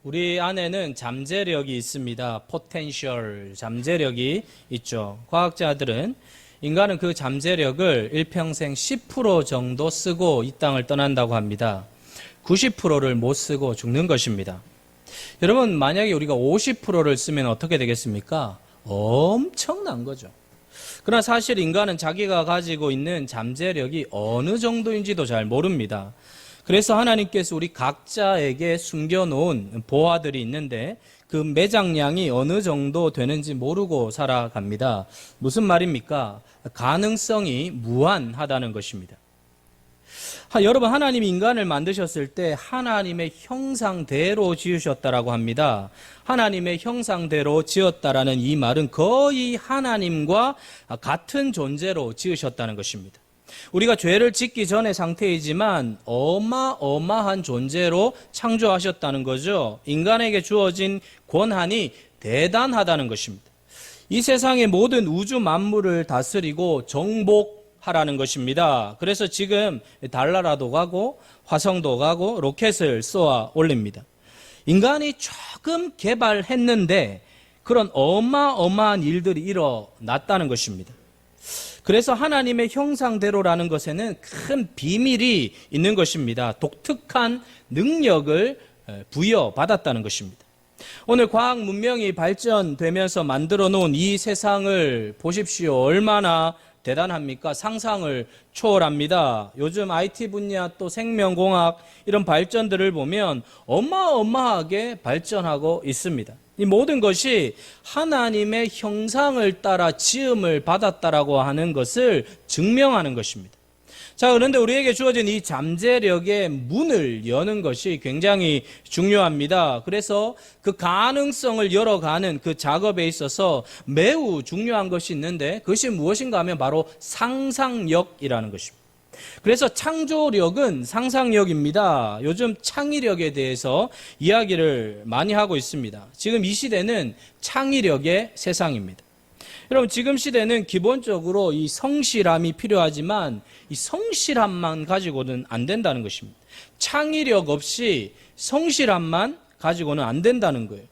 우리 안에는 잠재력이 있습니다. 포텐셜, 잠재력이 있죠. 과학자들은 인간은 그 잠재력을 일평생 10% 정도 쓰고 이 땅을 떠난다고 합니다. 90%를 못 쓰고 죽는 것입니다. 여러분, 만약에 우리가 50%를 쓰면 어떻게 되겠습니까? 엄청난 거죠. 그러나 사실 인간은 자기가 가지고 있는 잠재력이 어느 정도인지도 잘 모릅니다. 그래서 하나님께서 우리 각자에게 숨겨놓은 보화들이 있는데 그 매장량이 어느 정도 되는지 모르고 살아갑니다. 무슨 말입니까? 가능성이 무한하다는 것입니다. 여러분, 하나님이 인간을 만드셨을 때 하나님의 형상대로 지으셨다라고 합니다. 하나님의 형상대로 지었다라는 이 말은 거의 하나님과 같은 존재로 지으셨다는 것입니다. 우리가 죄를 짓기 전의 상태이지만 어마어마한 존재로 창조하셨다는 거죠. 인간에게 주어진 권한이 대단하다는 것입니다. 이 세상의 모든 우주 만물을 다스리고 정복하라는 것입니다. 그래서 지금 달나라도 가고 화성도 가고 로켓을 쏘아 올립니다. 인간이 조금 개발했는데 그런 어마어마한 일들이 일어났다는 것입니다. 그래서 하나님의 형상대로라는 것에는 큰 비밀이 있는 것입니다. 독특한 능력을 부여받았다는 것입니다. 오늘 과학 문명이 발전되면서 만들어 놓은 이 세상을 보십시오. 얼마나 대단합니까? 상상을 초월합니다. 요즘 IT 분야 또 생명공학 이런 발전들을 보면 어마어마하게 발전하고 있습니다. 이 모든 것이 하나님의 형상을 따라 지음을 받았다라고 하는 것을 증명하는 것입니다. 자, 그런데 우리에게 주어진 이 잠재력의 문을 여는 것이 굉장히 중요합니다. 그래서 그 가능성을 열어가는 그 작업에 있어서 매우 중요한 것이 있는데 그것이 무엇인가 하면 바로 상상력이라는 것입니다. 그래서 창조력은 상상력입니다. 요즘 창의력에 대해서 이야기를 많이 하고 있습니다. 지금 이 시대는 창의력의 세상입니다. 여러분, 지금 시대는 기본적으로 이 성실함이 필요하지만 이 성실함만 가지고는 안 된다는 것입니다. 창의력 없이 성실함만 가지고는 안 된다는 거예요.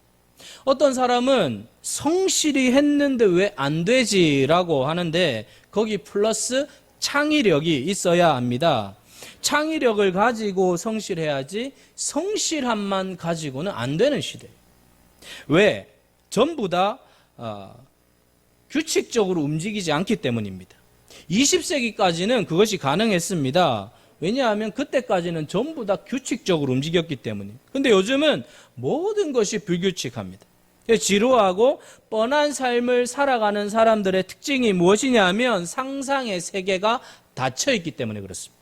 어떤 사람은 성실히 했는데 왜 안 되지라고 하는데 거기 플러스 창의력이 있어야 합니다. 창의력을 가지고 성실해야지 성실함만 가지고는 안 되는 시대예요. 왜? 전부 다 규칙적으로 움직이지 않기 때문입니다. 20세기까지는 그것이 가능했습니다. 왜냐하면 그때까지는 전부 다 규칙적으로 움직였기 때문입니다. 그런데 요즘은 모든 것이 불규칙합니다. 지루하고 뻔한 삶을 살아가는 사람들의 특징이 무엇이냐면 상상의 세계가 닫혀있기 때문에 그렇습니다.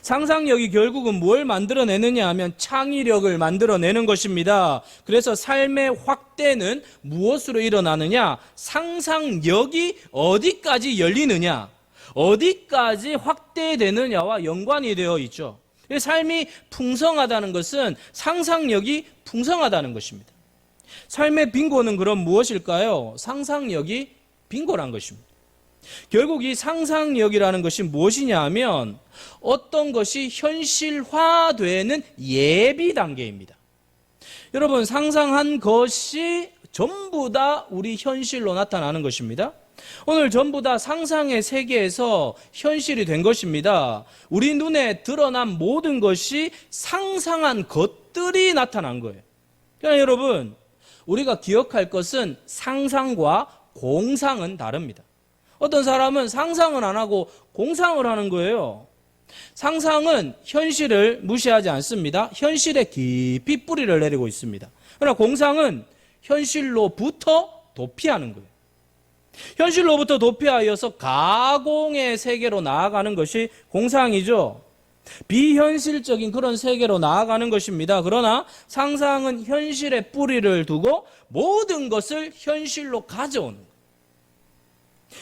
상상력이 결국은 뭘 만들어내느냐 하면 창의력을 만들어내는 것입니다. 그래서 삶의 확대는 무엇으로 일어나느냐? 상상력이 어디까지 열리느냐? 어디까지 확대되느냐와 연관이 되어 있죠. 삶이 풍성하다는 것은 상상력이 풍성하다는 것입니다. 삶의 빈곤은 그럼 무엇일까요? 상상력이 빈곤한 것입니다. 결국 이 상상력이라는 것이 무엇이냐 하면 어떤 것이 현실화되는 예비 단계입니다. 여러분, 상상한 것이 전부 다 우리 현실로 나타나는 것입니다. 오늘 전부 다 상상의 세계에서 현실이 된 것입니다. 우리 눈에 드러난 모든 것이 상상한 것들이 나타난 거예요. 그러니까 여러분, 우리가 기억할 것은 상상과 공상은 다릅니다. 어떤 사람은 상상은 안 하고 공상을 하는 거예요. 상상은 현실을 무시하지 않습니다. 현실에 깊이 뿌리를 내리고 있습니다. 그러나 공상은 현실로부터 도피하는 거예요. 현실로부터 도피하여서 가공의 세계로 나아가는 것이 공상이죠. 비현실적인 그런 세계로 나아가는 것입니다. 그러나 상상은 현실에 뿌리를 두고 모든 것을 현실로 가져오는 거예요.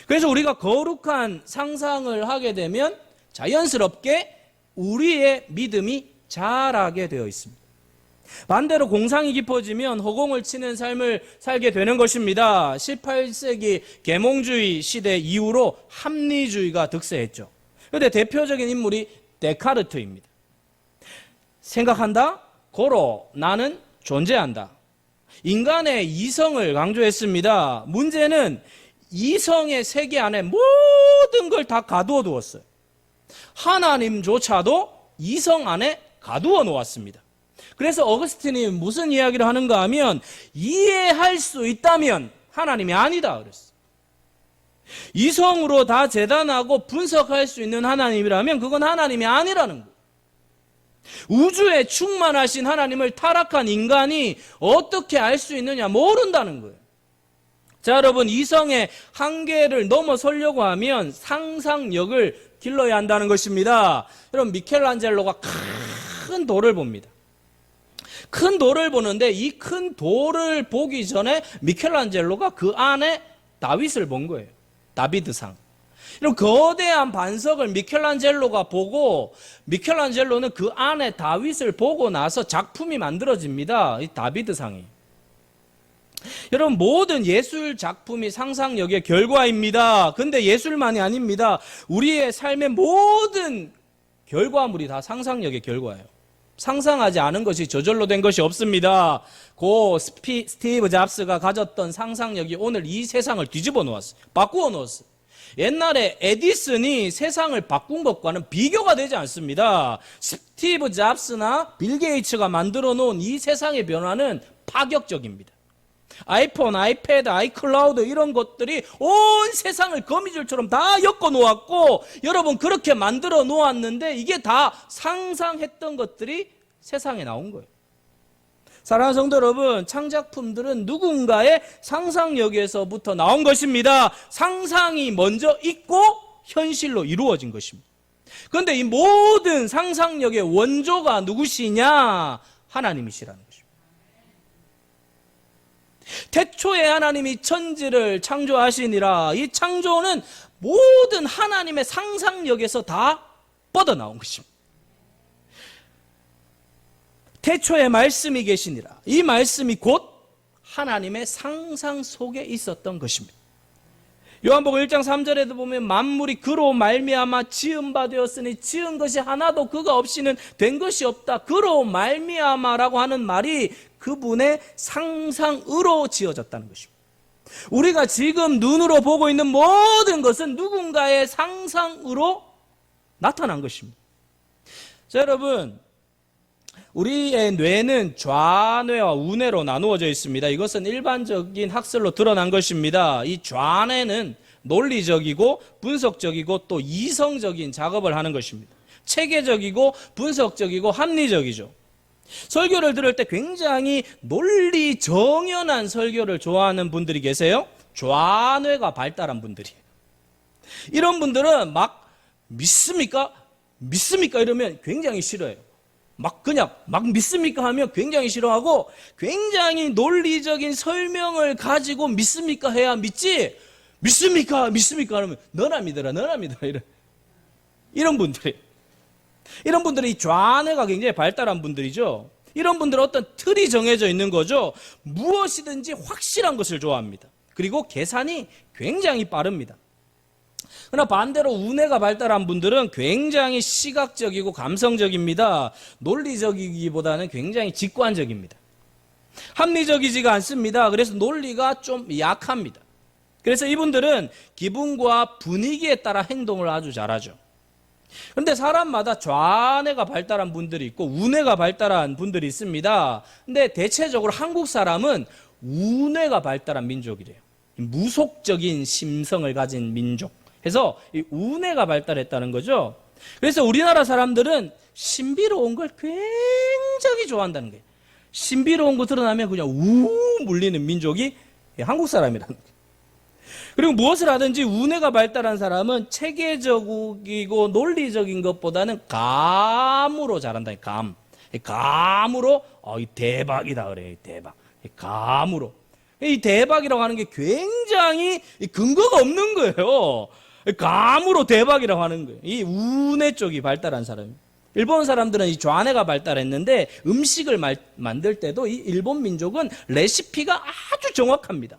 그래서 우리가 거룩한 상상을 하게 되면 자연스럽게 우리의 믿음이 자라게 되어 있습니다. 반대로 공상이 깊어지면 허공을 치는 삶을 살게 되는 것입니다. 18세기 계몽주의 시대 이후로 합리주의가 득세했죠. 그런데 대표적인 인물이 데카르트입니다. 생각한다? 고로 나는 존재한다. 인간의 이성을 강조했습니다. 문제는 이성의 세계 안에 모든 걸 다 가두어 두었어요. 하나님조차도 이성 안에 가두어 놓았습니다. 그래서 어거스틴이 무슨 이야기를 하는가 하면 이해할 수 있다면 하나님이 아니다 그랬어요. 이성으로 다 재단하고 분석할 수 있는 하나님이라면 그건 하나님이 아니라는 거예요. 우주에 충만하신 하나님을 타락한 인간이 어떻게 알 수 있느냐 모른다는 거예요. 자, 여러분, 이성의 한계를 넘어서려고 하면 상상력을 길러야 한다는 것입니다. 여러분, 미켈란젤로가 큰 돌을 봅니다. 큰 돌을 보는데 이 큰 돌을 보기 전에 미켈란젤로가 그 안에 다윗을 본 거예요. 다비드상. 이런 거대한 반석을 미켈란젤로가 보고 미켈란젤로는 그 안에 다윗을 보고 나서 작품이 만들어집니다. 이 다비드상이. 여러분, 모든 예술 작품이 상상력의 결과입니다. 근데 예술만이 아닙니다. 우리의 삶의 모든 결과물이 다 상상력의 결과예요. 상상하지 않은 것이 저절로 된 것이 없습니다. 스티브 잡스가 가졌던 상상력이 오늘 이 세상을 뒤집어 놓았어요. 바꾸어 놓았어요. 옛날에 에디슨이 세상을 바꾼 것과는 비교가 되지 않습니다. 스티브 잡스나 빌 게이츠가 만들어 놓은 이 세상의 변화는 파격적입니다. 아이폰, 아이패드, 아이클라우드 이런 것들이 온 세상을 거미줄처럼 다 엮어 놓았고, 여러분, 그렇게 만들어 놓았는데 이게 다 상상했던 것들이 세상에 나온 거예요. 사랑하는 성도 여러분, 창작품들은 누군가의 상상력에서부터 나온 것입니다. 상상이 먼저 있고 현실로 이루어진 것입니다. 그런데 이 모든 상상력의 원조가 누구시냐? 하나님이시라는 것입니다. 태초에 하나님이 천지를 창조하시니라. 이 창조는 모든 하나님의 상상력에서 다 뻗어나온 것입니다. 태초에 말씀이 계시니라. 이 말씀이 곧 하나님의 상상 속에 있었던 것입니다. 요한복음 1장 3절에도 보면 만물이 그로 말미암아 지은 바 되었으니 지은 것이 하나도 그가 없이는 된 것이 없다. 그로 말미암아라고 하는 말이 그분의 상상으로 지어졌다는 것입니다. 우리가 지금 눈으로 보고 있는 모든 것은 누군가의 상상으로 나타난 것입니다. 자, 여러분, 우리의 뇌는 좌뇌와 우뇌로 나누어져 있습니다. 이것은 일반적인 학설로 드러난 것입니다. 이 좌뇌는 논리적이고 분석적이고 또 이성적인 작업을 하는 것입니다. 체계적이고 분석적이고 합리적이죠. 설교를 들을 때 굉장히 논리 정연한 설교를 좋아하는 분들이 계세요. 좌뇌가 발달한 분들이에요. 이런 분들은 막 믿습니까? 이러면 굉장히 싫어해요. 막 믿습니까 하면 굉장히 싫어하고, 굉장히 논리적인 설명을 가지고 믿습니까 해야 믿지, 믿습니까 하면 너나 믿어라 이런 분들이 좌뇌가 굉장히 발달한 분들이죠. 이런 분들은 어떤 틀이 정해져 있는 거죠. 무엇이든지 확실한 것을 좋아합니다. 그리고 계산이 굉장히 빠릅니다. 그러나 반대로 우뇌가 발달한 분들은 굉장히 시각적이고 감성적입니다. 논리적이기보다는 굉장히 직관적입니다. 합리적이지가 않습니다. 그래서 논리가 좀 약합니다. 그래서 이분들은 기분과 분위기에 따라 행동을 아주 잘하죠. 그런데 사람마다 좌뇌가 발달한 분들이 있고 우뇌가 발달한 분들이 있습니다. 근데 대체적으로 한국 사람은 우뇌가 발달한 민족이래요. 무속적인 심성을 가진 민족. 그래서 이 우뇌가 발달했다는 거죠. 그래서 우리나라 사람들은 신비로운 걸 굉장히 좋아한다는 거예요. 신비로운 거 드러나면 그냥 물리는 민족이 한국 사람이라는 거예요. 그리고 무엇을 하든지 우뇌가 발달한 사람은 체계적이고 논리적인 것보다는 감으로 잘한다. 감으로 이 대박이다 그래. 대박. 감으로. 이 대박이라고 하는 게 굉장히 근거가 없는 거예요. 감으로 대박이라고 하는 거예요. 이 우뇌 쪽이 발달한 사람이. 일본 사람들은 이 좌뇌가 발달했는데 음식을 만들 때도 이 일본 민족은 레시피가 아주 정확합니다.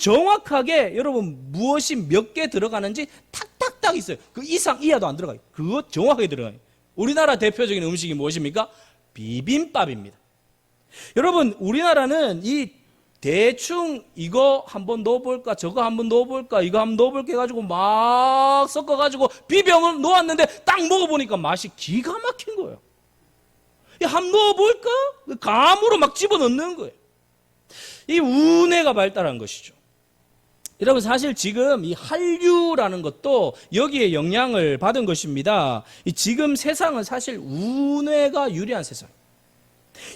정확하게 여러분 무엇이 몇 개 들어가는지 탁탁탁 있어요. 그 이상 이하도 안 들어가요. 그거 정확하게 들어가요. 우리나라 대표적인 음식이 무엇입니까? 비빔밥입니다. 여러분, 우리나라는 이 대충 이거 한번 넣어볼까, 저거 한번 넣어볼까, 이거 한번 넣어볼까 해가지고 막 섞어가지고 비벼 놓았는데 딱 먹어보니까 맛이 기가 막힌 거예요. 한번 넣어볼까? 감으로 막 집어넣는 거예요. 이 우뇌가 발달한 것이죠. 여러분, 사실 지금 이 한류라는 것도 여기에 영향을 받은 것입니다. 지금 세상은 사실 우뇌가 유리한 세상.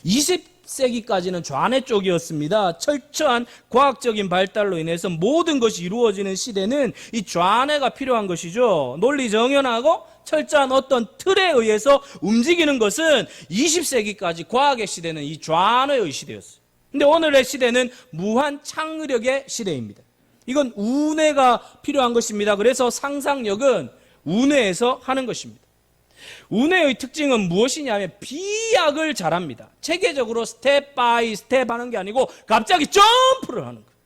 20세기까지는 좌뇌 쪽이었습니다. 철저한 과학적인 발달로 인해서 모든 것이 이루어지는 시대는 이 좌뇌가 필요한 것이죠. 논리 정연하고 철저한 어떤 틀에 의해서 움직이는 것은 20세기까지 과학의 시대는 이 좌뇌의 시대였어요. 근데 오늘의 시대는 무한 창의력의 시대입니다. 이건 우뇌가 필요한 것입니다. 그래서 상상력은 우뇌에서 하는 것입니다. 우뇌의 특징은 무엇이냐면 비약을 잘합니다. 체계적으로 스텝 바이 스텝 하는 게 아니고 갑자기 점프를 하는 거예요.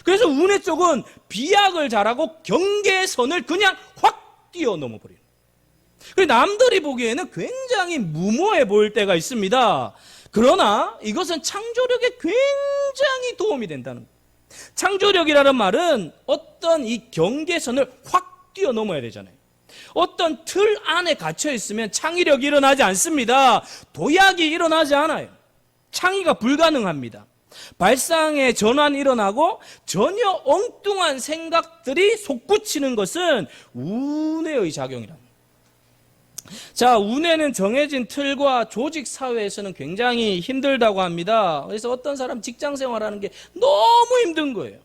그래서 우뇌 쪽은 비약을 잘하고 경계선을 그냥 확 뛰어넘어 버려요. 그래서 남들이 보기에는 굉장히 무모해 보일 때가 있습니다. 그러나 이것은 창조력에 굉장히 도움이 된다는 거예요. 창조력이라는 말은 어떤 이 경계선을 확 뛰어넘어야 되잖아요. 어떤 틀 안에 갇혀 있으면 창의력이 일어나지 않습니다. 도약이 일어나지 않아요. 창의가 불가능합니다. 발상의 전환이 일어나고 전혀 엉뚱한 생각들이 솟구치는 것은 우뇌의 작용이랍니다. 자, 우뇌는 정해진 틀과 조직 사회에서는 굉장히 힘들다고 합니다. 그래서 어떤 사람 직장 생활하는 게 너무 힘든 거예요.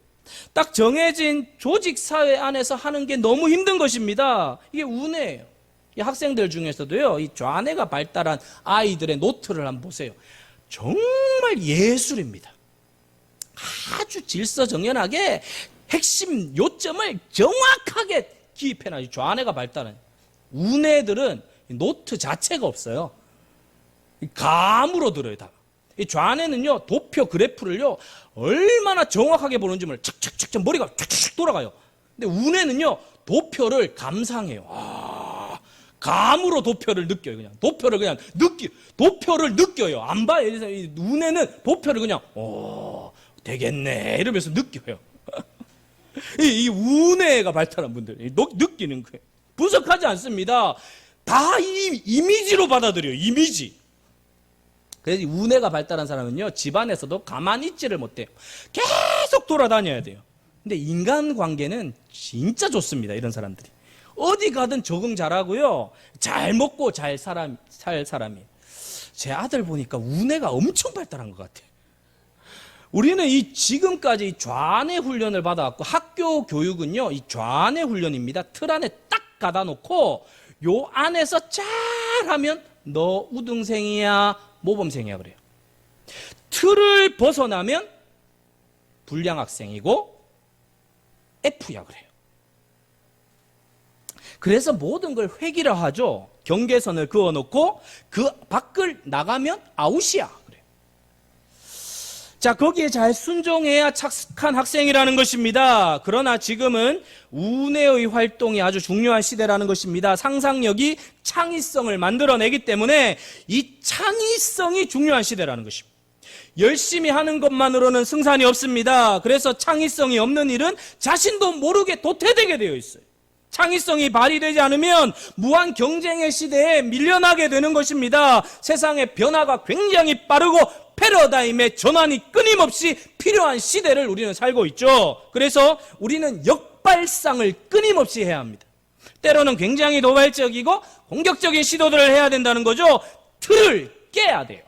딱 정해진 조직 사회 안에서 하는 게 너무 힘든 것입니다. 이게 우뇌예요. 이 학생들 중에서도요, 이 좌뇌가 발달한 아이들의 노트를 한번 보세요. 정말 예술입니다. 아주 질서정연하게 핵심 요점을 정확하게 기입해놔요. 좌뇌가 발달한. 우뇌들은 노트 자체가 없어요. 감으로 들어요, 다. 이 좌뇌는요, 도표 그래프를요, 얼마나 정확하게 보는지 몰라요. 착착착착 머리가 착착 돌아가요. 근데 우뇌는요, 도표를 감상해요. 감으로 도표를 느껴요, 그냥. 도표를 느껴요. 안 봐요. 그래서 이 우뇌는 도표를 그냥, 되겠네. 이러면서 느껴요. 이 우뇌가 발달한 분들, 느끼는 거예요. 분석하지 않습니다. 다 이미지로 받아들여요. 이미지. 그래서 우뇌가 발달한 사람은요, 집안에서도 가만히 있지를 못해요. 계속 돌아다녀야 돼요. 근데 인간관계는 진짜 좋습니다. 이런 사람들이. 어디 가든 적응 잘하고요. 잘 먹고 잘 살 사람이에요. 제 아들 보니까 우뇌가 엄청 발달한 것 같아요. 우리는 지금까지 이 좌뇌 훈련을 받아왔고, 학교 교육은요, 이 좌뇌 훈련입니다. 틀 안에 딱 가다 놓고, 요 안에서 잘하면 너 우등생이야, 모범생이야 그래요. 틀을 벗어나면 불량 학생이고 F야 그래요. 그래서 모든 걸 획일화하죠. 경계선을 그어놓고 그 밖을 나가면 아웃이야 그래요. 자, 거기에 잘 순종해야 착한 학생이라는 것입니다. 그러나 지금은 우뇌의 활동이 아주 중요한 시대라는 것입니다. 상상력이 창의성을 만들어내기 때문에 이 창의성이 중요한 시대라는 것입니다. 열심히 하는 것만으로는 승산이 없습니다. 그래서 창의성이 없는 일은 자신도 모르게 도태되게 되어 있어요. 창의성이 발휘되지 않으면 무한 경쟁의 시대에 밀려나게 되는 것입니다. 세상의 변화가 굉장히 빠르고 패러다임의 전환이 끊임없이 필요한 시대를 우리는 살고 있죠. 그래서 우리는 역발상을 끊임없이 해야 합니다. 때로는 굉장히 도발적이고 공격적인 시도들을 해야 된다는 거죠. 틀을 깨야 돼요.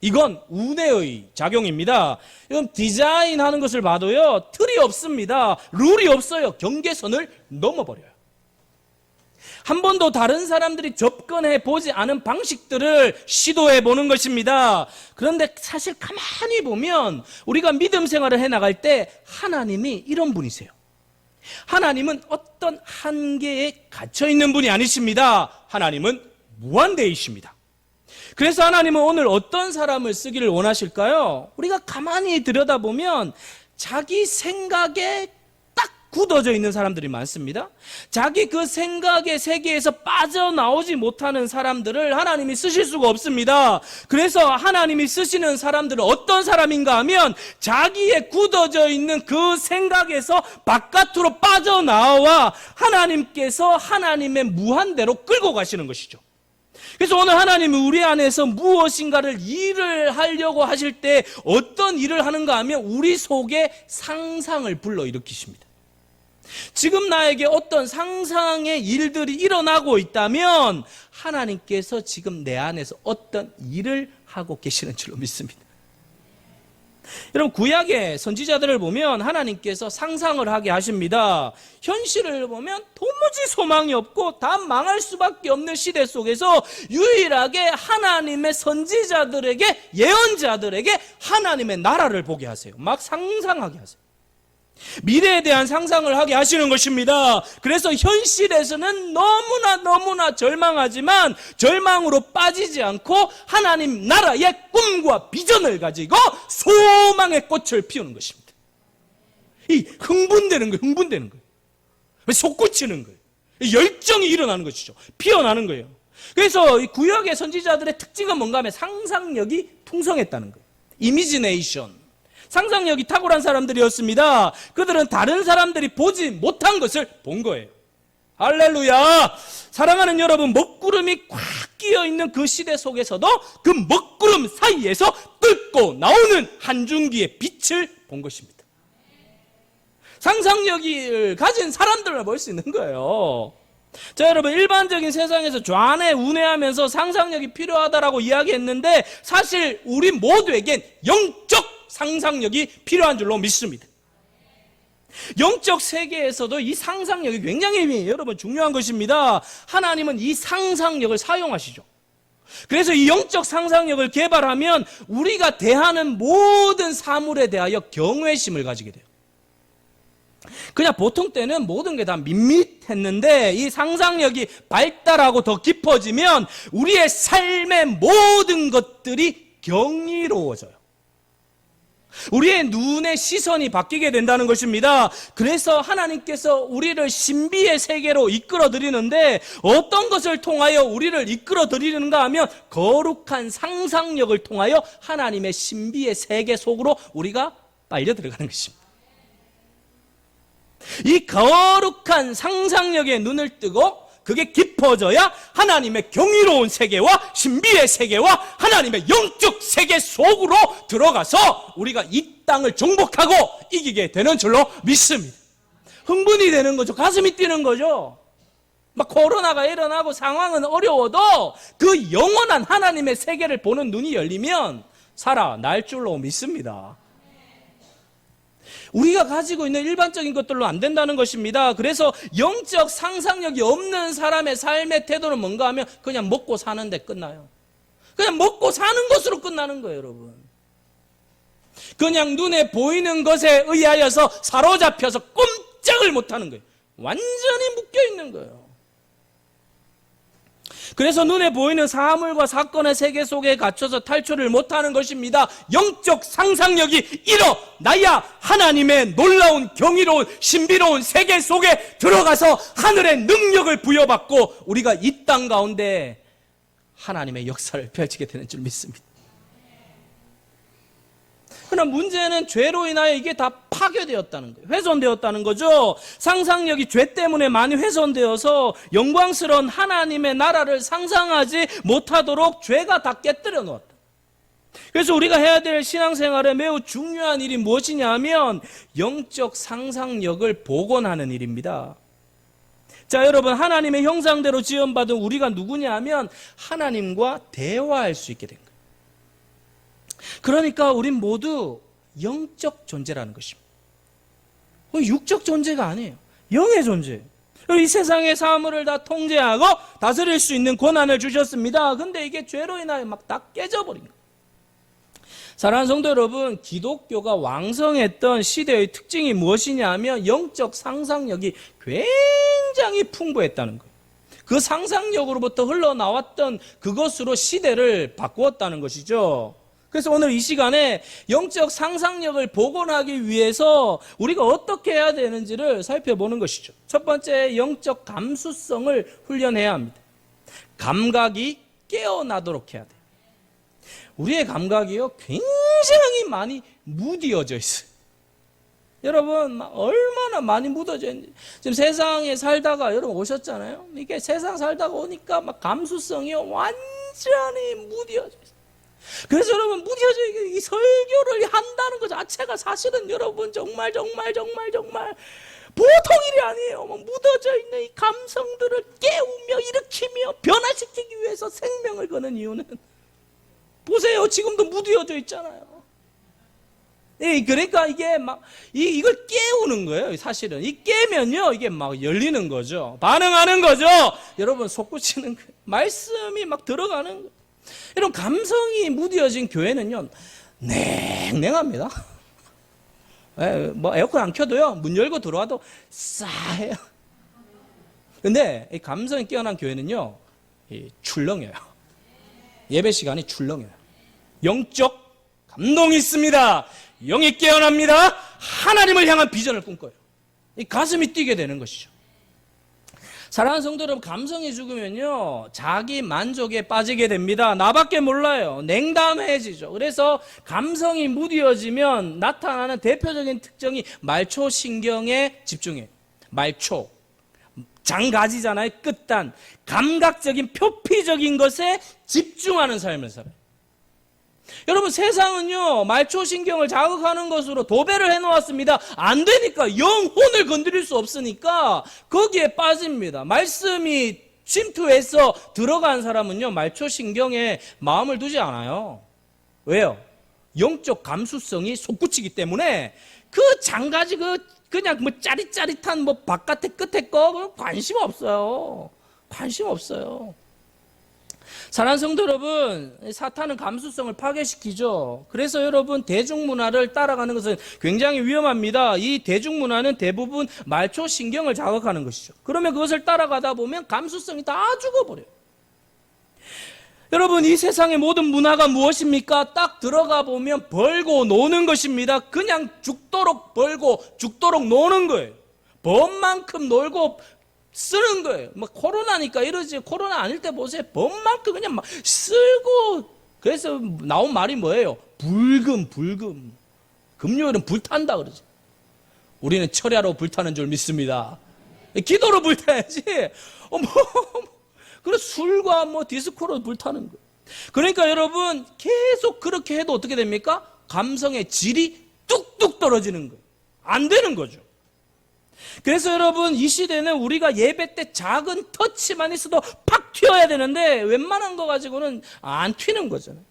이건 우뇌의 작용입니다. 이건 디자인하는 것을 봐도요, 틀이 없습니다. 룰이 없어요. 경계선을 넘어버려요. 한 번도 다른 사람들이 접근해 보지 않은 방식들을 시도해 보는 것입니다. 그런데 사실 가만히 보면 우리가 믿음 생활을 해 나갈 때 하나님이 이런 분이세요. 하나님은 어떤 한계에 갇혀 있는 분이 아니십니다. 하나님은 무한대이십니다. 그래서 하나님은 오늘 어떤 사람을 쓰기를 원하실까요? 우리가 가만히 들여다보면 자기 생각에 딱 굳어져 있는 사람들이 많습니다. 자기 그 생각의 세계에서 빠져나오지 못하는 사람들을 하나님이 쓰실 수가 없습니다. 그래서 하나님이 쓰시는 사람들은 어떤 사람인가 하면 자기의 굳어져 있는 그 생각에서 바깥으로 빠져나와 하나님께서 하나님의 무한대로 끌고 가시는 것이죠. 그래서 오늘 하나님은 우리 안에서 무엇인가를 일을 하려고 하실 때 어떤 일을 하는가 하면 우리 속에 상상을 불러일으키십니다. 지금 나에게 어떤 상상의 일들이 일어나고 있다면 하나님께서 지금 내 안에서 어떤 일을 하고 계시는 줄로 믿습니다. 여러분, 구약의 선지자들을 보면 하나님께서 상상을 하게 하십니다. 현실을 보면 도무지 소망이 없고 다 망할 수밖에 없는 시대 속에서 유일하게 하나님의 선지자들에게, 예언자들에게 하나님의 나라를 보게 하세요. 막 상상하게 하세요. 미래에 대한 상상을 하게 하시는 것입니다. 그래서 현실에서는 너무나 절망하지만 절망으로 빠지지 않고 하나님 나라의 꿈과 비전을 가지고 소망의 꽃을 피우는 것입니다. 이 흥분되는 거예요. 솟구치는 거예요. 열정이 일어나는 것이죠. 피어나는 거예요. 그래서 이 구약의 선지자들의 특징은 뭔가 하면 상상력이 풍성했다는 거예요. 이미지네이션. 상상력이 탁월한 사람들이었습니다. 그들은 다른 사람들이 보지 못한 것을 본 거예요. 할렐루야! 사랑하는 여러분, 먹구름이 꽉 끼어있는 그 시대 속에서도 그 먹구름 사이에서 뚫고 나오는 한 줄기의 빛을 본 것입니다. 상상력을 가진 사람들을 볼 수 있는 거예요. 자, 여러분, 일반적인 세상에서 좌뇌 우뇌하면서 상상력이 필요하다라고 이야기했는데 사실 우리 모두에겐 영적 상상력이 필요한 줄로 믿습니다. 영적 세계에서도 이 상상력이 굉장히 여러분 중요한 것입니다. 하나님은 이 상상력을 사용하시죠. 그래서 이 영적 상상력을 개발하면 우리가 대하는 모든 사물에 대하여 경외심을 가지게 돼요. 그냥 보통 때는 모든 게 다 밋밋했는데 이 상상력이 발달하고 더 깊어지면 우리의 삶의 모든 것들이 경이로워져요. 우리의 눈의 시선이 바뀌게 된다는 것입니다. 그래서 하나님께서 우리를 신비의 세계로 이끌어 드리는데 어떤 것을 통하여 우리를 이끌어 드리는가 하면 거룩한 상상력을 통하여 하나님의 신비의 세계 속으로 우리가 빨려 들어가는 것입니다. 이 거룩한 상상력에 눈을 뜨고 그게 깊어져야 하나님의 경이로운 세계와 신비의 세계와 하나님의 영적 세계 속으로 들어가서 우리가 이 땅을 정복하고 이기게 되는 줄로 믿습니다. 흥분이 되는 거죠. 가슴이 뛰는 거죠. 막 코로나가 일어나고 상황은 어려워도 그 영원한 하나님의 세계를 보는 눈이 열리면 살아날 줄로 믿습니다. 우리가 가지고 있는 일반적인 것들로 안 된다는 것입니다. 그래서 영적 상상력이 없는 사람의 삶의 태도는 뭔가 하면 그냥 먹고 사는데 끝나요. 그냥 먹고 사는 것으로 끝나는 거예요, 여러분. 그냥 눈에 보이는 것에 의하여서 사로잡혀서 꼼짝을 못하는 거예요. 완전히 묶여있는 거예요. 그래서 눈에 보이는 사물과 사건의 세계 속에 갇혀서 탈출을 못하는 것입니다. 영적 상상력이 일어나야 하나님의 놀라운 경이로운 신비로운 세계 속에 들어가서 하늘의 능력을 부여받고 우리가 이 땅 가운데 하나님의 역사를 펼치게 되는 줄 믿습니다. 그러나 문제는 죄로 인하여 이게 다 파괴되었다는 거예요. 훼손되었다는 거죠. 상상력이 죄 때문에 많이 훼손되어서 영광스러운 하나님의 나라를 상상하지 못하도록 죄가 다 깨뜨려 놓았다. 그래서 우리가 해야 될 신앙생활에 매우 중요한 일이 무엇이냐 하면 영적 상상력을 복원하는 일입니다. 자, 여러분, 하나님의 형상대로 지음받은 우리가 누구냐 하면 하나님과 대화할 수 있게 된 거예요. 그러니까 우린 모두 영적 존재라는 것입니다. 육적 존재가 아니에요. 영의 존재예요. 이 세상의 사물을 다 통제하고 다스릴 수 있는 권한을 주셨습니다. 근데 이게 죄로 인하여 막 다 깨져버린 거예요. 사랑하는 성도 여러분, 기독교가 왕성했던 시대의 특징이 무엇이냐 하면 영적 상상력이 굉장히 풍부했다는 거예요. 그 상상력으로부터 흘러나왔던 그것으로 시대를 바꾸었다는 것이죠. 그래서 오늘 이 시간에 영적 상상력을 복원하기 위해서 우리가 어떻게 해야 되는지를 살펴보는 것이죠. 첫 번째, 영적 감수성을 훈련해야 합니다. 감각이 깨어나도록 해야 돼요. 우리의 감각이요, 굉장히 많이 무뎌져 있어요. 여러분, 얼마나 많이 묻어져 있는지. 지금 세상에 살다가 여러분 오셨잖아요. 이게 세상 살다가 오니까 막 감수성이 완전히 무뎌져 있어요. 그래서 여러분, 무뎌져 이 설교를 한다는 것 자체가 사실은 여러분 정말 보통 일이 아니에요. 묻어져 있는 이 감성들을 깨우며 일으키며 변화시키기 위해서 생명을 거는 이유는, 보세요, 지금도 무뎌져 있잖아요. 그러니까 이게 막 이걸 깨우는 거예요. 사실은 이 깨면요, 이게 막 열리는 거죠. 반응하는 거죠. 여러분, 솟구치는 거예요. 말씀이 막 들어가는 거예요. 이런 감성이 무뎌진 교회는요, 냉랭합니다. 뭐 에어컨 안 켜도요, 문 열고 들어와도 싸해요. 근데 이 감성이 깨어난 교회는요, 출렁여요. 예배 시간이 출렁여요. 영적 감동이 있습니다. 영이 깨어납니다. 하나님을 향한 비전을 꿈꿔요. 이 가슴이 뛰게 되는 것이죠. 사랑하는 성도 여러분, 감성이 죽으면요, 자기 만족에 빠지게 됩니다. 나밖에 몰라요. 냉담해지죠. 그래서 감성이 무뎌지면 나타나는 대표적인 특징이 말초신경에 집중해요. 말초, 장가지잖아요. 끝단, 감각적인 표피적인 것에 집중하는 삶을 살아요. 여러분, 세상은요, 말초신경을 자극하는 것으로 도배를 해놓았습니다. 안 되니까, 영혼을 건드릴 수 없으니까 거기에 빠집니다. 말씀이 침투해서 들어간 사람은요, 말초신경에 마음을 두지 않아요. 왜요? 영적 감수성이 솟구치기 때문에 그 장가지 그냥 뭐 짜릿짜릿한 뭐 바깥에 끝에 거 관심 없어요. 관심 없어요. 사랑하는 성도 여러분, 사탄은 감수성을 파괴시키죠. 그래서 여러분, 대중문화를 따라가는 것은 굉장히 위험합니다. 이 대중문화는 대부분 말초신경을 자극하는 것이죠. 그러면 그것을 따라가다 보면 감수성이 다 죽어버려요. 여러분, 이 세상의 모든 문화가 무엇입니까? 딱 들어가 보면 벌고 노는 것입니다. 그냥 죽도록 벌고 죽도록 노는 거예요. 법만큼 놀고 쓰는 거예요. 뭐 코로나니까 이러지, 코로나 아닐 때 보세요. 법만큼 그냥 막 쓸고. 그래서 나온 말이 뭐예요? 불금. 금요일은 불탄다 그러지. 우리는 철야로 불타는 줄 믿습니다. 기도로 불타야지. 그래서 술과 뭐 디스코로 불타는 거예요. 그러니까 여러분, 계속 그렇게 해도 어떻게 됩니까? 감성의 질이 뚝뚝 떨어지는 거예요. 안 되는 거죠. 그래서 여러분, 이 시대는 우리가 예배 때 작은 터치만 있어도 팍 튀어야 되는데 웬만한 거 가지고는 안 튀는 거잖아요.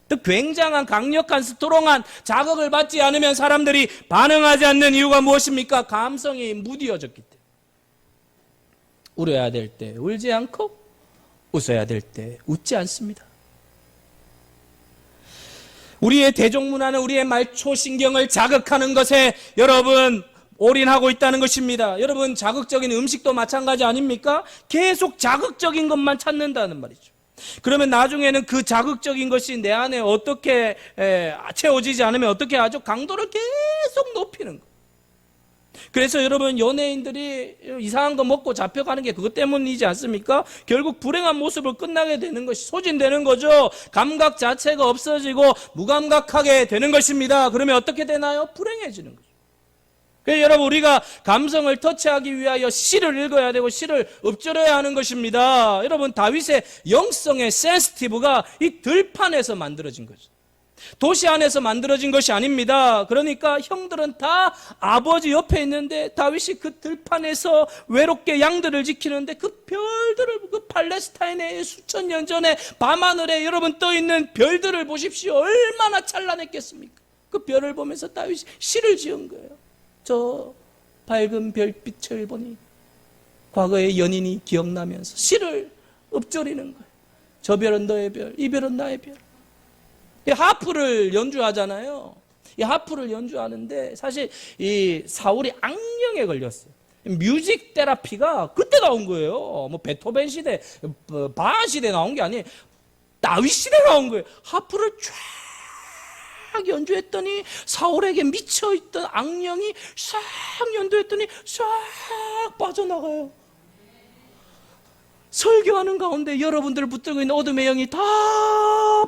또 굉장한 강력한 스트롱한 자극을 받지 않으면 사람들이 반응하지 않는 이유가 무엇입니까? 감성이 무뎌졌기 때문에. 울어야 될 때 울지 않고 웃어야 될 때 웃지 않습니다. 우리의 대중문화는 우리의 말초신경을 자극하는 것에 여러분 올인하고 있다는 것입니다. 여러분, 자극적인 음식도 마찬가지 아닙니까? 계속 자극적인 것만 찾는다는 말이죠. 그러면 나중에는 그 자극적인 것이 내 안에 어떻게 채워지지 않으면 어떻게 하죠? 강도를 계속 높이는 거. 그래서 여러분, 연예인들이 이상한 거 먹고 잡혀가는 게 그것 때문이지 않습니까? 결국 불행한 모습을 끝나게 되는 것이 소진되는 거죠. 감각 자체가 없어지고 무감각하게 되는 것입니다. 그러면 어떻게 되나요? 불행해지는 거죠. 그래서 여러분, 우리가 감성을 터치하기 위하여 시를 읽어야 되고 시를 읊조려야 하는 것입니다. 여러분, 다윗의 영성의 센시티브가 이 들판에서 만들어진 거죠. 도시 안에서 만들어진 것이 아닙니다. 그러니까 형들은 다 아버지 옆에 있는데 다윗이 그 들판에서 외롭게 양들을 지키는데 그 별들을, 그 팔레스타인의 수천 년 전에 밤하늘에 여러분 떠있는 별들을 보십시오. 얼마나 찬란했겠습니까? 그 별을 보면서 다윗이 시를 지은 거예요. 저 밝은 별빛을 보니 과거의 연인이 기억나면서 시를 읊조리는 거예요. 저 별은 너의 별, 이 별은 나의 별. 이 하프를 연주하잖아요. 이 하프를 연주하는데 사실 이 사울이 악령에 걸렸어요. 뮤직 테라피가 그때 나온 거예요. 뭐 베토벤 시대, 바하 시대 나온 게 아니에요. 다윗 시대 나온 거예요. 하프를 쫙 연주했더니 사울에게 미쳐있던 악령이 싹 연주했더니 싹 빠져나가요. 설교하는 가운데 여러분들을 붙들고 있는 어둠의 영이 다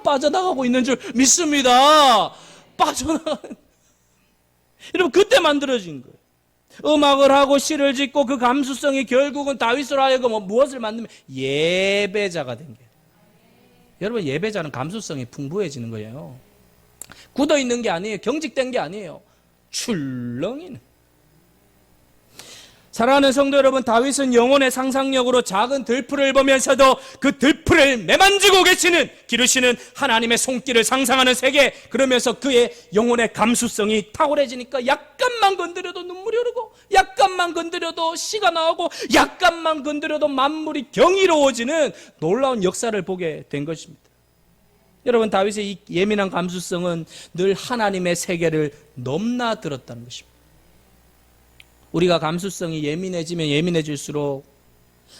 빠져나가고 있는 줄 믿습니다. 빠져나가는. 여러분, 그때 만들어진 거예요. 음악을 하고 시를 짓고 그 감수성이 결국은 다윗으로 하여금 무엇을 만들면 예배자가 된 거예요. 여러분, 예배자는 감수성이 풍부해지는 거예요. 굳어있는 게 아니에요. 경직된 게 아니에요. 출렁이는. 사랑하는 성도 여러분, 다윗은 영혼의 상상력으로 작은 들풀을 보면서도 그 들풀을 매만지고 계시는 기르시는 하나님의 손길을 상상하는 세계, 그러면서 그의 영혼의 감수성이 탁월해지니까 약간만 건드려도 눈물이 흐르고, 약간만 건드려도 씨가 나오고, 약간만 건드려도 만물이 경이로워지는 놀라운 역사를 보게 된 것입니다. 여러분, 다윗의 이 예민한 감수성은 늘 하나님의 세계를 넘나들었다는 것입니다. 우리가 감수성이 예민해지면 예민해질수록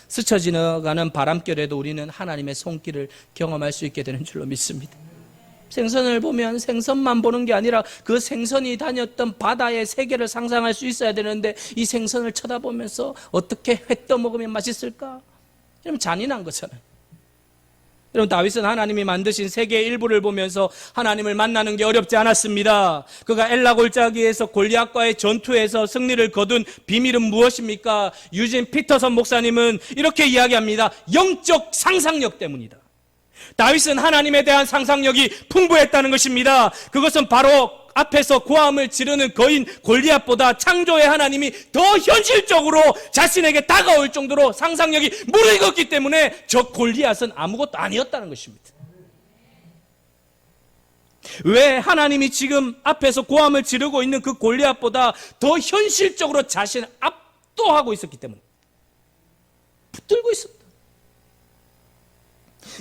스쳐 지나가는 바람결에도 우리는 하나님의 손길을 경험할 수 있게 되는 줄로 믿습니다. 생선을 보면 생선만 보는 게 아니라 그 생선이 다녔던 바다의 세계를 상상할 수 있어야 되는데, 이 생선을 쳐다보면서 어떻게 회 떠먹으면 맛있을까? 이러면 잔인한 거잖아요. 여러분, 다윗은 하나님이 만드신 세계의 일부를 보면서 하나님을 만나는 게 어렵지 않았습니다. 그가 엘라 골짜기에서 골리앗과의 전투에서 승리를 거둔 비밀은 무엇입니까? 유진 피터선 목사님은 이렇게 이야기합니다. 영적 상상력 때문이다. 다윗은 하나님에 대한 상상력이 풍부했다는 것입니다. 그것은 바로 앞에서 고함을 지르는 거인 골리앗보다 창조의 하나님이 더 현실적으로 자신에게 다가올 정도로 상상력이 무르익었기 때문에 저 골리앗은 아무것도 아니었다는 것입니다. 왜 하나님이 지금 앞에서 고함을 지르고 있는 그 골리앗보다 더 현실적으로 자신을 압도하고 있었기 때문에 붙들고 있었다.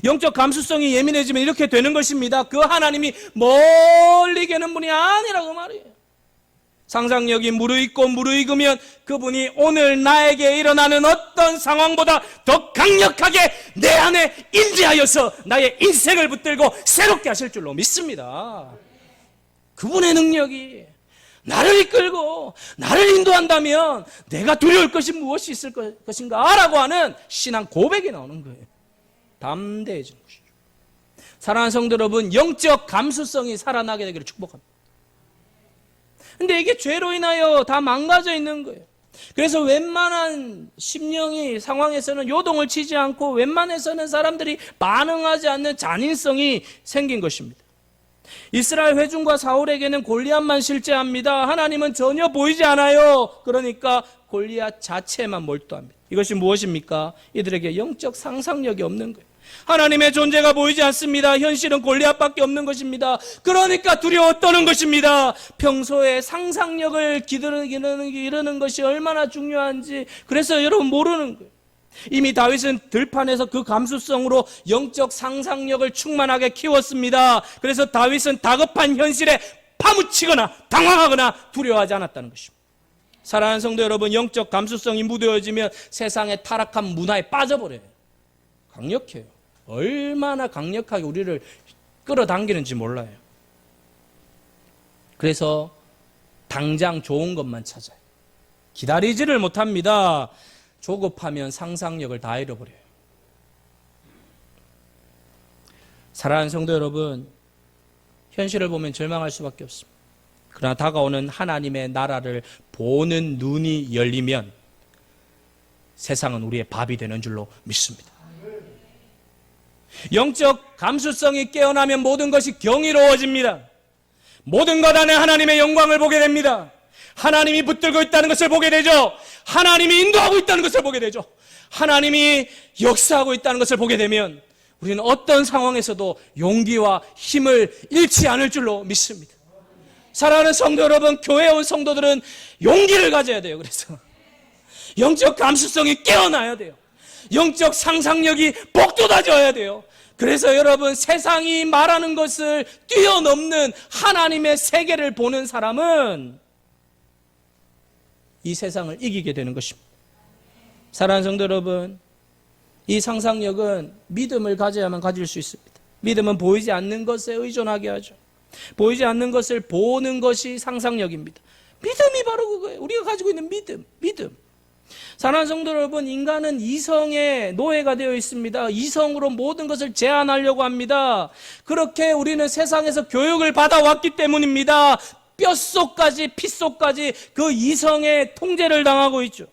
영적 감수성이 예민해지면 이렇게 되는 것입니다. 그 하나님이 멀리 계는 분이 아니라고 말이에요. 상상력이 무르익으면 그분이 오늘 나에게 일어나는 어떤 상황보다 더 강력하게 내 안에 임재하여서 나의 인생을 붙들고 새롭게 하실 줄로 믿습니다. 그분의 능력이 나를 이끌고 나를 인도한다면 내가 두려울 것이 무엇이 있을 것인가 라고 하는 신앙 고백이 나오는 거예요. 담대해지는 것이죠. 사랑하는 성도 여러분, 영적 감수성이 살아나게 되기를 축복합니다. 근데 이게 죄로 인하여 다 망가져 있는 거예요. 그래서 웬만한 심령이 상황에서는 요동을 치지 않고 웬만해서는 사람들이 반응하지 않는 잔인성이 생긴 것입니다. 이스라엘 회중과 사울에게는 골리앗만 실제합니다. 하나님은 전혀 보이지 않아요. 그러니까 골리앗 자체만 몰두합니다. 이것이 무엇입니까? 이들에게 영적 상상력이 없는 거예요. 하나님의 존재가 보이지 않습니다. 현실은 골리앗밖에 없는 것입니다. 그러니까 두려워 떠는 것입니다. 평소에 상상력을 기르는 것이 얼마나 중요한지 그래서 여러분 모르는 거예요. 이미 다윗은 들판에서 그 감수성으로 영적 상상력을 충만하게 키웠습니다. 그래서 다윗은 다급한 현실에 파묻히거나 당황하거나 두려워하지 않았다는 것입니다. 사랑하는 성도 여러분, 영적 감수성이 무뎌지면 세상의 타락한 문화에 빠져버려요. 강력해요. 얼마나 강력하게 우리를 끌어당기는지 몰라요. 그래서 당장 좋은 것만 찾아요. 기다리지를 못합니다. 조급하면 상상력을 다 잃어버려요. 사랑하는 성도 여러분, 현실을 보면 절망할 수밖에 없습니다. 그러나 다가오는 하나님의 나라를 보는 눈이 열리면 세상은 우리의 밥이 되는 줄로 믿습니다. 영적 감수성이 깨어나면 모든 것이 경이로워집니다. 모든 것 안에 하나님의 영광을 보게 됩니다. 하나님이 붙들고 있다는 것을 보게 되죠. 하나님이 인도하고 있다는 것을 보게 되죠. 하나님이 역사하고 있다는 것을 보게 되면 우리는 어떤 상황에서도 용기와 힘을 잃지 않을 줄로 믿습니다. 사랑하는 성도 여러분, 교회에 온 성도들은 용기를 가져야 돼요. 그래서 영적 감수성이 깨어나야 돼요. 영적 상상력이 복돋아져야 돼요. 그래서 여러분, 세상이 말하는 것을 뛰어넘는 하나님의 세계를 보는 사람은 이 세상을 이기게 되는 것입니다. 사랑하는 성도 여러분, 이 상상력은 믿음을 가져야만 가질 수 있습니다. 믿음은 보이지 않는 것에 의존하게 하죠. 보이지 않는 것을 보는 것이 상상력입니다. 믿음이 바로 그거예요. 우리가 가지고 있는 믿음. 사랑하는 성도 여러분, 인간은 이성의 노예가 되어 있습니다. 이성으로 모든 것을 제한하려고 합니다. 그렇게 우리는 세상에서 교육을 받아왔기 때문입니다. 뼛속까지 피속까지 그 이성의 통제를 당하고 있죠.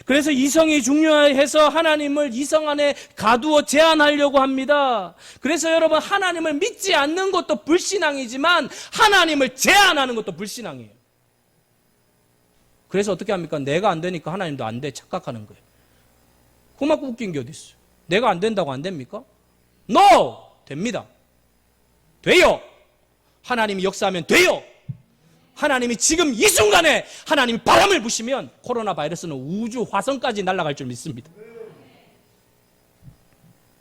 그래서 이성이 중요해서 하나님을 이성 안에 가두어 제한하려고 합니다. 그래서 여러분, 하나님을 믿지 않는 것도 불신앙이지만 하나님을 제한하는 것도 불신앙이에요. 그래서 어떻게 합니까? 내가 안 되니까 하나님도 안 돼 착각하는 거예요. 그만큼 웃긴 게 어디 있어요? 내가 안 된다고 안 됩니까? No! 됩니다. 돼요. 하나님이 역사하면 돼요. 하나님이 지금 이 순간에 하나님이 바람을 부시면 코로나 바이러스는 우주 화성까지 날아갈 줄 믿습니다.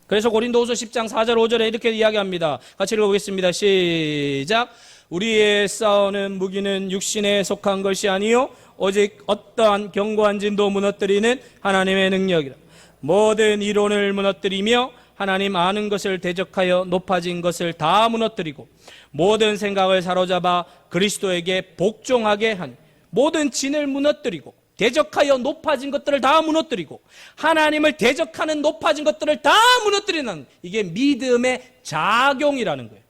그래서 고린도후서 10장 4절 5절에 이렇게 이야기합니다. 같이 읽어보겠습니다. 시작. 우리의 싸우는 무기는 육신에 속한 것이 아니요 오직 어떠한 견고한 진도 무너뜨리는 하나님의 능력이라. 모든 이론을 무너뜨리며 하나님 아는 것을 대적하여 높아진 것을 다 무너뜨리고 모든 생각을 사로잡아 그리스도에게 복종하게 하니, 모든 진을 무너뜨리고 대적하여 높아진 것들을 다 무너뜨리고 하나님을 대적하는 높아진 것들을 다 무너뜨리는, 이게 믿음의 작용이라는 거예요.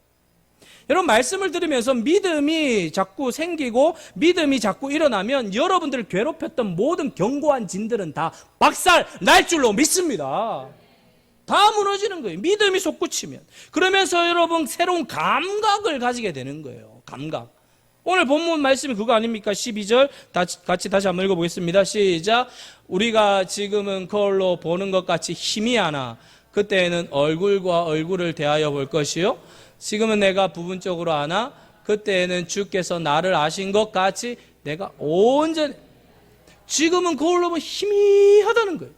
여러분, 말씀을 들으면서 믿음이 자꾸 생기고 믿음이 자꾸 일어나면 여러분들을 괴롭혔던 모든 견고한 진들은 다 박살 날 줄로 믿습니다. 다 무너지는 거예요. 믿음이 솟구치면. 그러면서 여러분 새로운 감각을 가지게 되는 거예요. 감각. 오늘 본문 말씀이 그거 아닙니까? 12절 같이 다시 한번 읽어보겠습니다. 시작. 우리가 지금은 거울로 보는 것 같이 희미하나 그때에는 얼굴과 얼굴을 대하여 볼 것이요 지금은 내가 부분적으로 아나 그때에는 주께서 나를 아신 것 같이 내가 온전히, 지금은 거울로 보면 희미하다는 거예요.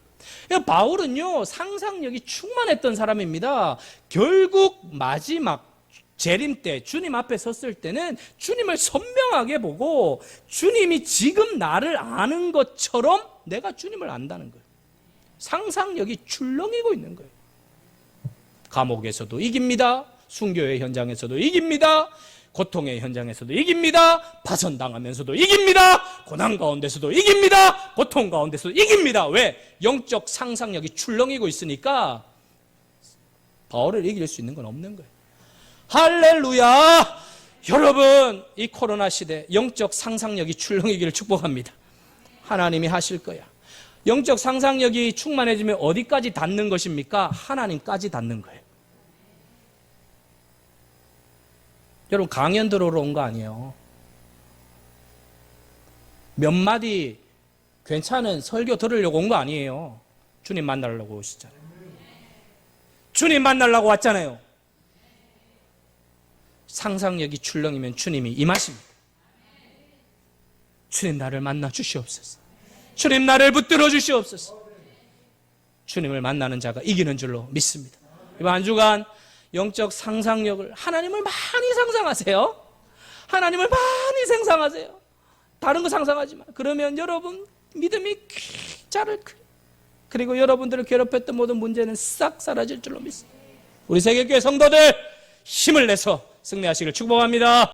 바울은요 상상력이 충만했던 사람입니다. 결국 마지막 재림 때 주님 앞에 섰을 때는 주님을 선명하게 보고 주님이 지금 나를 아는 것처럼 내가 주님을 안다는 거예요. 상상력이 출렁이고 있는 거예요. 감옥에서도 이깁니다. 순교의 현장에서도 이깁니다. 고통의 현장에서도 이깁니다. 파선당하면서도 이깁니다. 고난 가운데서도 이깁니다. 고통 가운데서도 이깁니다. 왜? 영적 상상력이 출렁이고 있으니까 바울을 이길 수 있는 건 없는 거예요. 할렐루야! 여러분, 이 코로나 시대 영적 상상력이 출렁이기를 축복합니다. 하나님이 하실 거야. 영적 상상력이 충만해지면 어디까지 닿는 것입니까? 하나님까지 닿는 거예요. 여러분, 강연 들어오러 온 거 아니에요. 몇 마디 괜찮은 설교 들으려고 온 거 아니에요. 주님 만나려고 오시잖아요. 주님 만나려고 왔잖아요. 상상력이 출렁이면 주님이 임하십니다. 주님 나를 만나 주시옵소서. 주님 나를 붙들어 주시옵소서. 주님을 만나는 자가 이기는 줄로 믿습니다. 이번 한 주간 영적 상상력을, 하나님을 많이 상상하세요. 하나님을 많이 상상하세요. 다른 거 상상하지 마. 그러면 여러분 믿음이 자랄 거예요. 그리고 여러분들을 괴롭혔던 모든 문제는 싹 사라질 줄로 믿습니다. 우리 세계교회 성도들 힘을 내서 승리하시길 축복합니다.